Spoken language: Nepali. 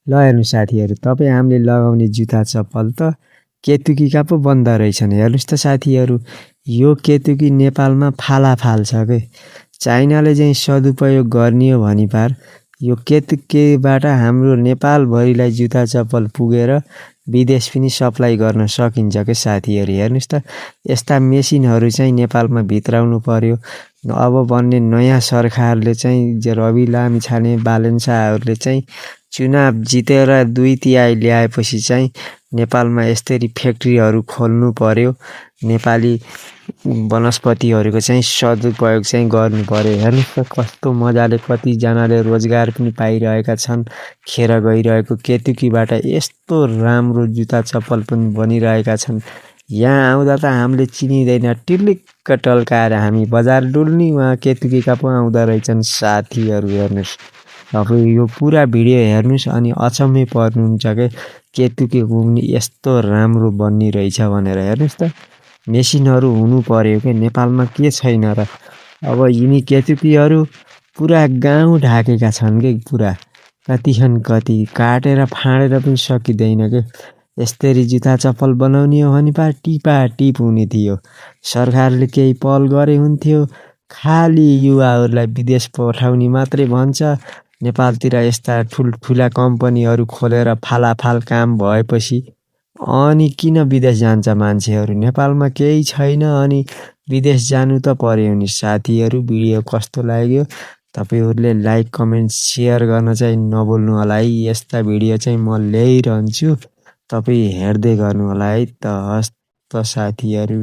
ल हेर्नु साथीहरू, तपाईँ हामीले लगाउने जुत्ता चप्पल त केतुकीका पो बन्द रहेछन्। हेर्नुहोस् त साथीहरू, यो केतुकी नेपालमा फालाफाल छ के। चाइनाले चाहिँ सदुपयोग गर्ने हो भनी पार यो केतुकीबाट हाम्रो नेपालभरिलाई जुत्ता चप्पल पुगेर विदेश पनि सप्लाई गर्न सकिन्छ के साथीहरू। हेर्नुहोस् त, यस्ता मेसिनहरू चाहिँ नेपालमा भित्राउनु पर्यो। अब बन्ने नयाँ सरकारले चाहिँ रवि लामिछाने बालन शाहहरूले चाहिँ चुनाव जितेर 2/3 ल्याएपछि चाहिँ नेपालमा यस्तरी फ्याक्ट्रीहरू खोल्नु पर्यो। नेपाली वनस्पतिहरूको चाहिँ सदुपयोग चाहिँ गर्नु पर्यो। हेर्नुहोस् त कस्तो मजाले कतिजनाले रोजगार पनि पाइरहेका छन्। खेर गइरहेको केतुकीबाट यस्तो राम्रो जुत्ता चप्पल पनि बनिरहेका छन्। यहाँ आउँदा त हामीले चिनिँदैन, टिलिक्क टल्काएर हामी बजार डुल्ने, उहाँ केतुकीका पो आउँदो रहेछन् साथीहरू। हेर्नुहोस्, तपाईँ यो पुरा भिडियो हेर्नुहोस् अनि अचम्मै पर्नुहुन्छ के केतुकीको पनि यस्तो राम्रो बन्ने रहेछ भनेर। हेर्नुहोस् त, मेसिनहरू हुनु पर्यो के नेपालमा, के छैन र। अब यिनी केतुकीहरू पुरा गाउँ ढाकेका छन् के पुरा, कति छन् कति, काटेर फाँडेर पनि सकिँदैन के। यस्तरी जुत्ता चप्पल बनाउने हो भने पा टिपाटिप हुने थियो। सरकारले केही पहल गरे हुन्थ्यो। खाली युवाहरूलाई विदेश पठाउने मात्रै भन्छ। नेपालतिर यस्ता ठुल्ठुला कम्पनीहरू खोलेर फालाफाल काम भएपछि अनि किन विदेश जान्छ मान्छेहरू। नेपालमा केही छैन अनि विदेश जानु त पर्यो नि साथीहरू। भिडियो कस्तो लाग्यो तपाईहरूले लाइक कमेन्ट सेयर गर्न चाहिँ नभुल्नु होला है। यस्ता भिडियो चाहिँ म ल्याइरहन्छु, तपाईँ हेर्दै गर्नु होला है त। हस् त साथीहरू।